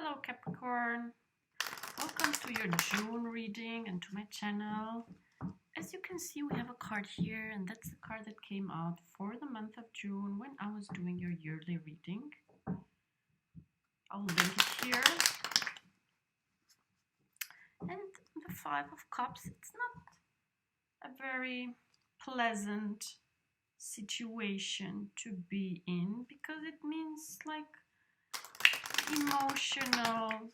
Hello Capricorn, welcome to your June reading and to my channel. As you can see, we have a card here, and that's the card that came out for the month of June when I was doing your yearly reading. I'll link it here. And the Five of Cups, it's not a very pleasant situation to be in, because it means like emotional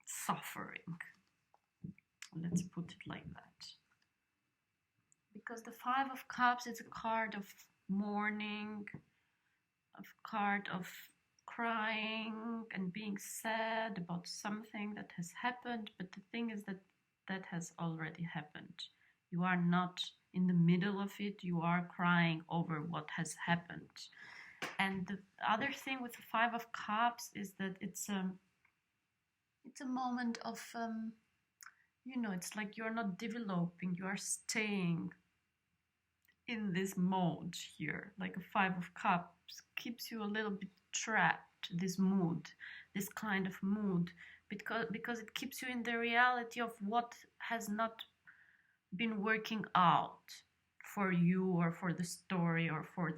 suffering. Let's put it like that. Because the Five of Cups is a card of mourning, a card of crying and being sad about something that has happened. But the thing is that that has already happened. You are not in the middle of it. You are crying over what has happened. And the other thing with the Five of Cups is that it's a moment of, it's like you're not developing, you are staying in this mode here. Like a Five of Cups keeps you a little bit trapped, this mood, this kind of mood, because it keeps you in the reality of what has not been working out for you or for the story or for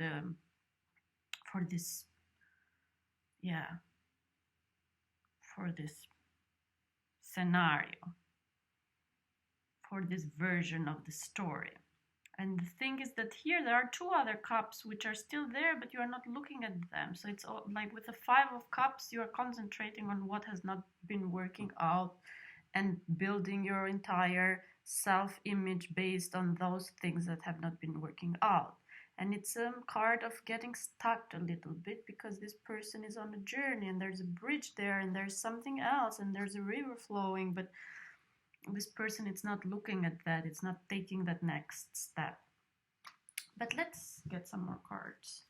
this scenario, for this version of the story. And the thing is that here there are two other cups which are still there, but you are not looking at them. So it's all, like with the Five of Cups, you are concentrating on what has not been working out and building your entire self-image based on those things that have not been working out. And it's a card of getting stuck a little bit, because this person is on a journey and there's a bridge there and there's something else and there's a river flowing, but this person is not looking at that, it's not taking that next step. But let's get some more cards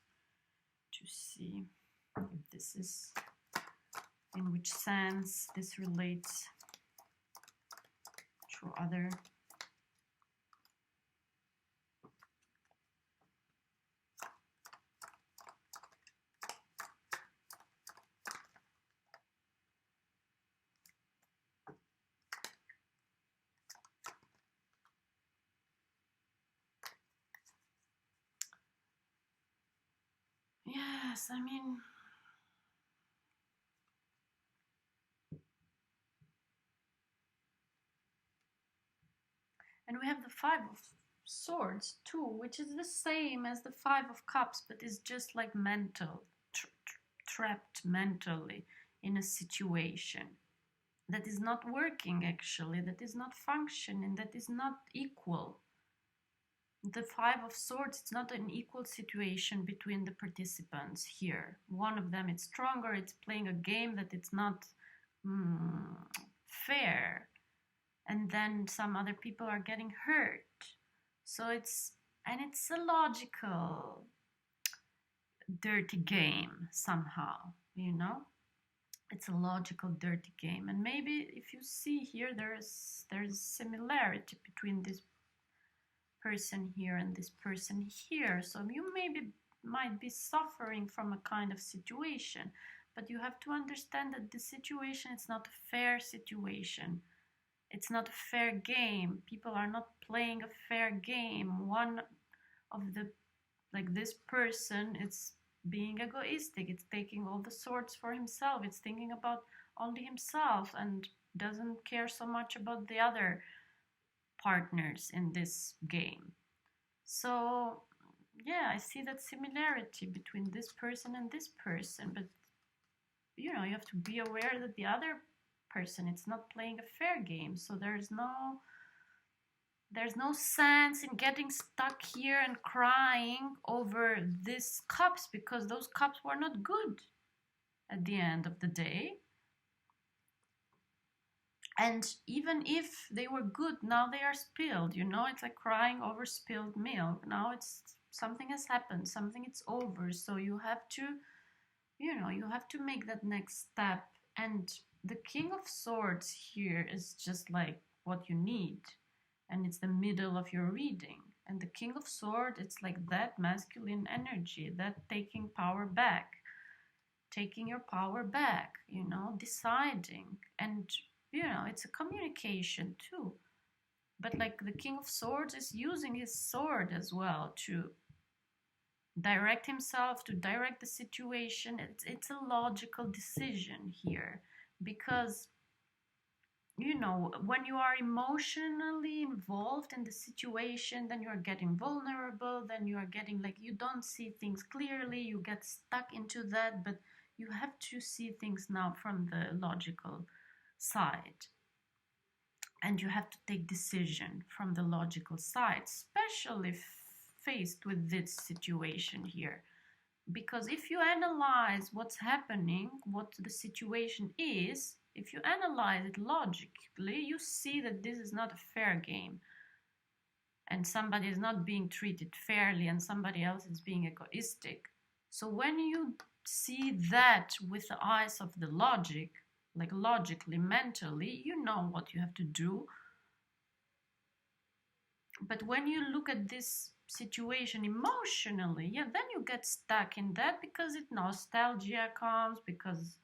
to see if this is, in which sense this relates to other . Yes, I mean, and we have the Five of Swords too, which is the same as the Five of Cups, but is just like mental, trapped mentally in a situation that is not working actually, that is not functioning, that is not equal. The Five of Swords, it's not an equal situation between the participants here. One of them is stronger, it's playing a game that it's not fair. And then some other people are getting hurt. So it's a logical dirty game somehow, It's a logical dirty game. And maybe if you see here, there's similarity between this person here and this person here. So you might be suffering from a kind of situation, but you have to understand that the situation is not a fair situation. It's not a fair game. People are not playing a fair game. One of this person, it's being egoistic. It's taking all the swords for himself. It's thinking about only himself and doesn't care so much about the other partners in this game. So yeah, I see that similarity between this person and this person, but you have to be aware that the other person, it's not playing a fair game. So there's no sense in getting stuck here and crying over these cups, because those cups were not good at the end of the day. And even if they were good, now they are spilled, it's like crying over spilled milk. Now something has happened, something is over. So you have to, you have to make that next step. And the King of Swords here is just like what you need. And it's the middle of your reading. And the King of Swords, it's like that masculine energy, that taking power back. taking your power back, deciding. And, it's a communication too. But like the King of Swords is using his sword as well to direct himself, to direct the situation. It's a logical decision here, because when you are emotionally involved in the situation, then you are getting vulnerable, then you are getting like, you don't see things clearly, you get stuck into that. But you have to see things now from the logical side, and you have to take decision from the logical side, especially faced with this situation here. Because if you analyze what's happening, what the situation is, if you analyze it logically, you see that this is not a fair game, and somebody is not being treated fairly, and somebody else is being egoistic. So when you see that with the eyes of the logic, like logically, mentally, you know what you have to do. But when you look at this situation emotionally, yeah, then you get stuck in that, because nostalgia comes, because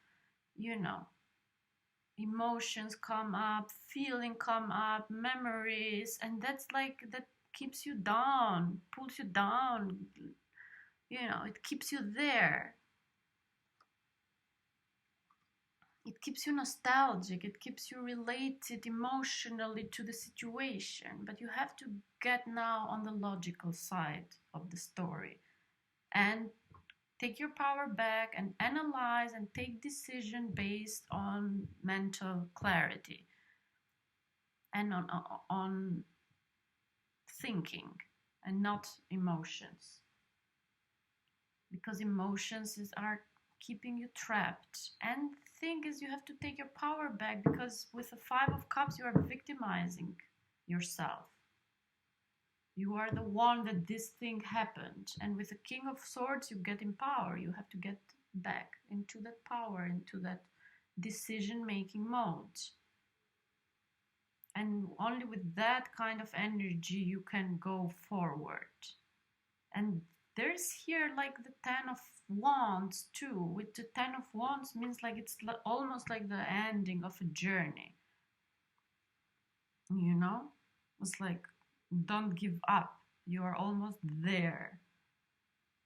emotions come up, feeling come up, memories, and that's like, that keeps you down, pulls you down, it keeps you there. It keeps you nostalgic, it keeps you related emotionally to the situation. But you have to get now on the logical side of the story and take your power back and analyze and take decision based on mental clarity and on thinking, and not emotions, because emotions are keeping you trapped. And the thing is, you have to take your power back, because with the Five of Cups you are victimizing yourself. You are the one that this thing happened. And with the King of Swords you get in power. You have to get back into that power, into that decision-making mode. And only with that kind of energy you can go forward. And there's here like the Ten of Wands too. With the Ten of Wands means like it's almost like the ending of a journey. It's like, don't give up. You are almost there.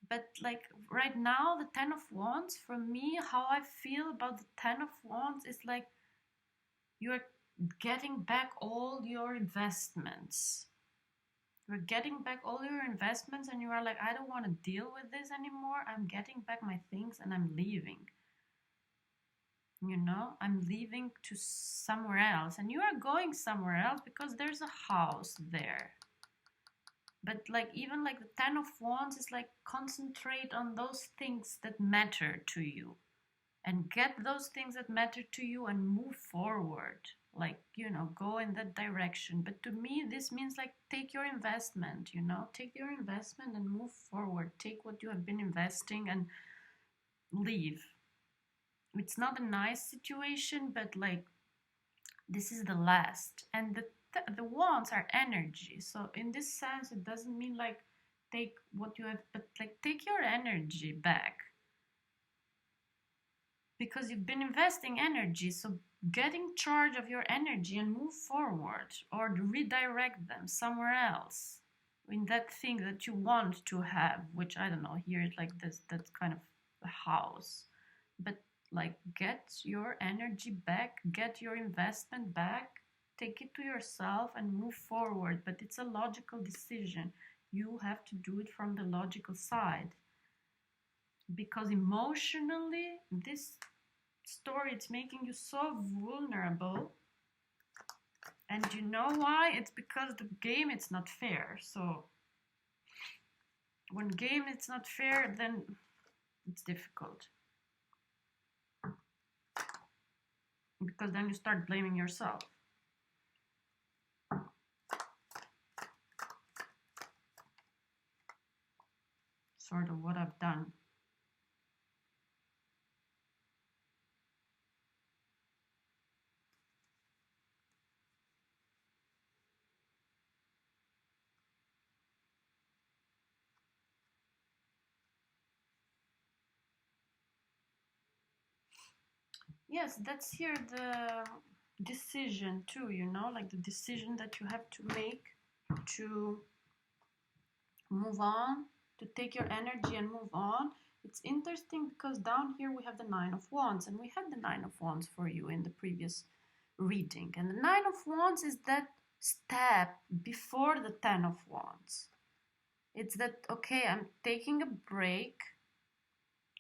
But like right now, the Ten of Wands, for me, how I feel about the Ten of Wands is like, you're getting back all your investments. You're getting back all your investments, and you are like, I don't want to deal with this anymore. I'm getting back my things and I'm leaving. I'm leaving to somewhere else. And you are going somewhere else because there's a house there. But like, even like the Ten of Wands is like, concentrate on those things that matter to you, and get those things that matter to you and move forward. Like, go in that direction. But to me, this means like, take your investment, take your investment and move forward. Take what you have been investing and leave. It's not a nice situation, but like, this is the last. And the wands are energy. So in this sense, it doesn't mean like, take what you have, but like, take your energy back. Because you've been investing energy, so get in charge of your energy and move forward, or redirect them somewhere else in that thing that you want to have, which I don't know, here it's like this, that's kind of a house. But like, get your energy back, get your investment back, take it to yourself and move forward. But it's a logical decision. You have to do it from the logical side. Because emotionally, this story, it's making you so vulnerable. And you know why? It's because the game, it's not fair. So when game it's not fair, then it's difficult. Because then you start blaming yourself. Sort of what I've done. Yes, that's here the decision too, you know, like the decision that you have to make to move on, to take your energy and move on. It's interesting because down here we have the Nine of Wands, and we had the Nine of Wands for you in the previous reading. And the Nine of Wands is that step before the Ten of Wands. It's that, okay, I'm taking a break.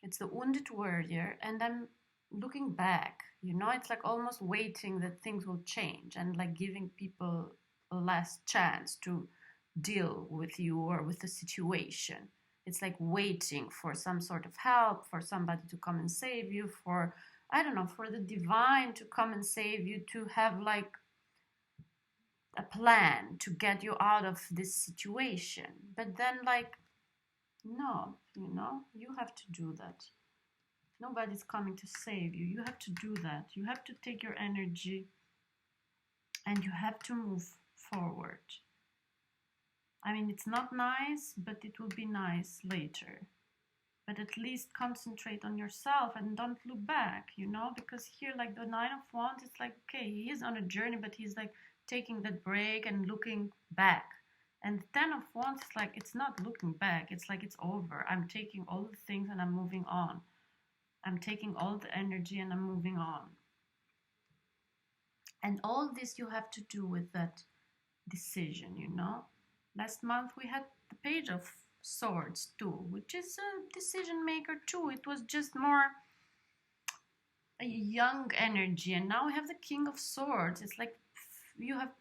It's the wounded warrior, and I'm looking back. You know, it's like almost waiting that things will change and like giving people a last chance to deal with you or with the situation. It's like waiting for some sort of help, for somebody to come and save you, for, I don't know, for the divine to come and save you, to have like a plan to get you out of this situation. But then, like, no, you know, you have to do that. Nobody's coming to save you. You have to do that. You have to take your energy and you have to move forward. I mean, it's not nice, but it will be nice later. But at least concentrate on yourself and don't look back, you know? Because here, like the Nine of Wands, it's like, okay, he is on a journey, but he's like taking that break and looking back. And the Ten of Wands is like, it's not looking back. It's like, it's over. I'm taking all the things and I'm moving on. I'm taking all the energy and I'm moving on. And all this you have to do with that decision, you know. Last month we had the Page of Swords too, which is a decision maker too. It was just more a young energy, and now we have the King of Swords. It's like you have,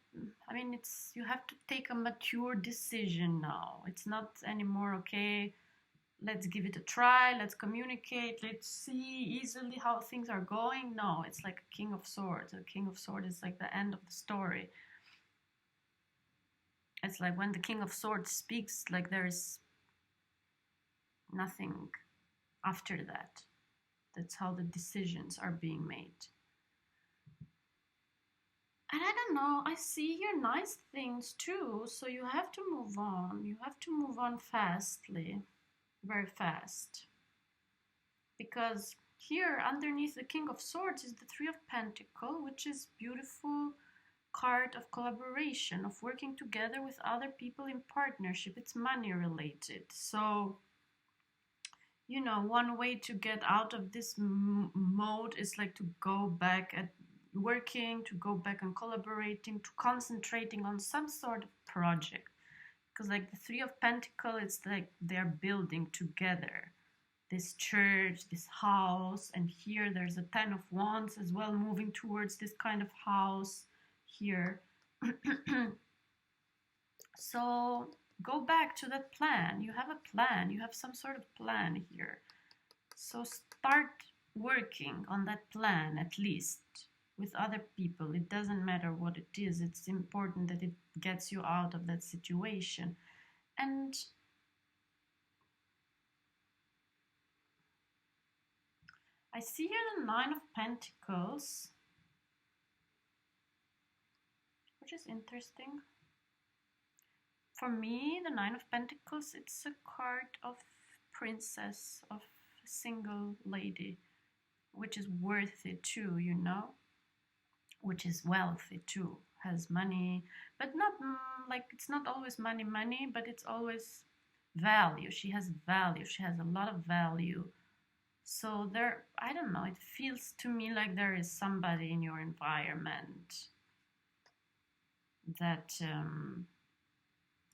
I mean, it's, you have to take a mature decision now. It's not anymore, okay, let's give it a try, let's communicate, let's see easily how things are going. No, it's like a King of Swords. A King of Swords is like the end of the story. It's like when the King of Swords speaks, like there is nothing after that. That's how the decisions are being made. And I don't know, I see here nice things too, so you have to move on. You have to move on fastly, very fast. Because here underneath the King of Swords is the Three of Pentacles, which is beautiful card of collaboration, of working together with other people in partnership. It's money related. So, you know, one way to get out of this mode is like to go back at working, to go back and collaborating, to concentrating on some sort of project. Because like the Three of Pentacles, it's like they're building together this church, this house, and here there's a Ten of Wands as well, moving towards this kind of house here. So go back to that plan. You have a plan. You have some sort of plan here. So start working on that plan, at least with other people. It doesn't matter what it is. It's important that it gets you out of that situation. And I see here the Nine of Pentacles, which is interesting. For me, the Nine of Pentacles, it's a card of princess, of a single lady, which is worthy too, you know, which is wealthy too, has money, but not like, it's not always money, but it's always value. She has value. She has a lot of value. So there, I don't know, it feels to me like there is somebody in your environment that,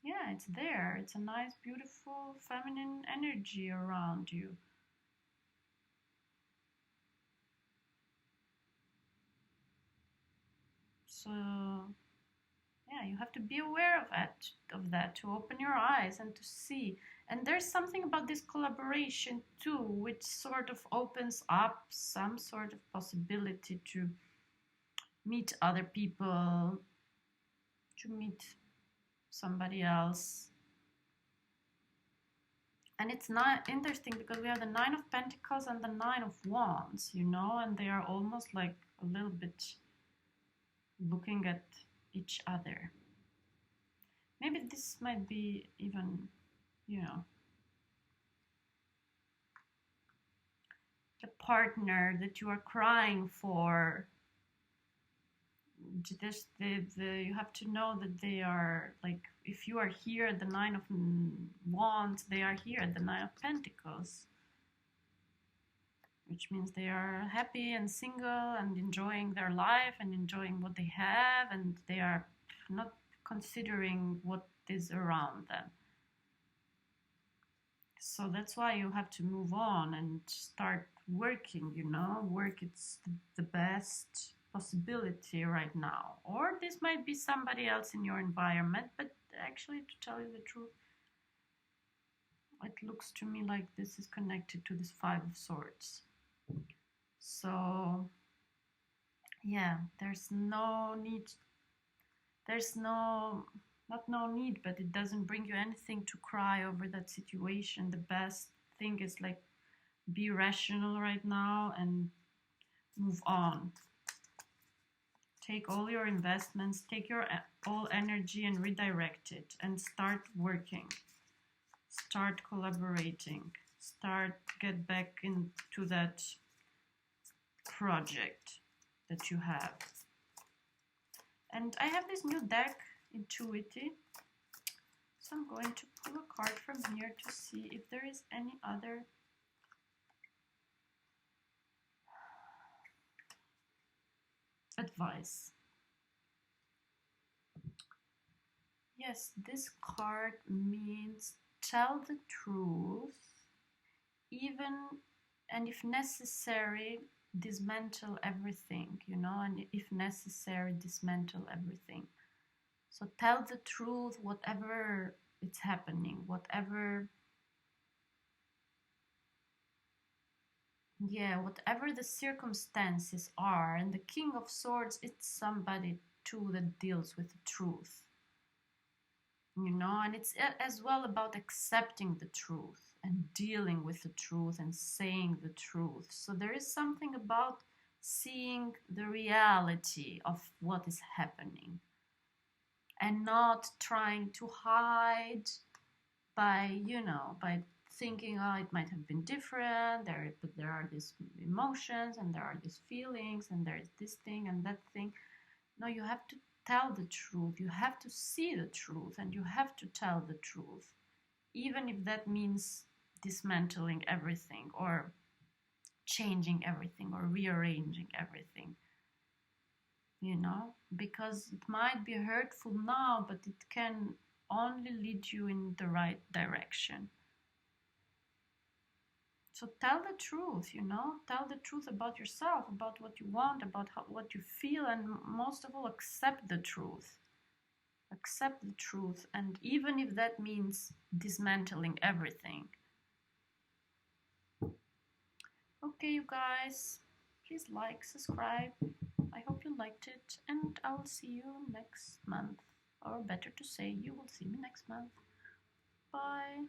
yeah, it's there. It's a nice, beautiful, feminine energy around you. So, yeah, you have to be aware of that, to open your eyes and to see. And there's something about this collaboration too, which sort of opens up some sort of possibility to meet other people, to meet somebody else. And it's not interesting because we have the Nine of Pentacles and the Nine of Wands, you know, and they are almost like a little bit looking at each other. Maybe this might be even, you know, the partner that you are crying for, you have to know that they are like, if you are here at the Nine of Wands, they are here at the Nine of Pentacles, which means they are happy and single and enjoying their life and enjoying what they have, and they are not considering what is around them. So that's why you have to move on and start working, you know. Work, it's the best possibility right now. Or this might be somebody else in your environment, but actually, to tell you the truth, it looks to me like this is connected to this Five of Swords. So yeah, there's no need, there's no, not no need, but it doesn't bring you anything to cry over that situation. The best thing is like, be rational right now and move on. Take all your investments, take your all energy and redirect it, and start working, start collaborating, get back into that project that you have. And I have this new deck, Intuitive, so I'm going to pull a card from here to see if there is any other advice. Yes, this card means tell the truth, even, and if necessary, dismantle everything, you know, and if necessary, dismantle everything. So tell the truth, whatever it's happening, whatever the circumstances are. And the King of Swords, it's somebody too that deals with the truth, you know, and it's as well about accepting the truth and dealing with the truth and saying the truth. So there is something about seeing the reality of what is happening and not trying to hide by, you know, by thinking, oh, it might have been different, but there are these emotions and there are these feelings and there's this thing and that thing. No, you have to tell the truth. You have to see the truth, and you have to tell the truth, even if that means dismantling everything or changing everything or rearranging everything, you know, because it might be hurtful now, but it can only lead you in the right direction. So tell the truth, you know, tell the truth about yourself, about what you want, about what you feel, and most of all, accept the truth. Accept the truth, and even if that means dismantling everything. Okay, you guys, please like, subscribe. I hope you liked it, and I will see you next month. Or better to say, you will see me next month. Bye.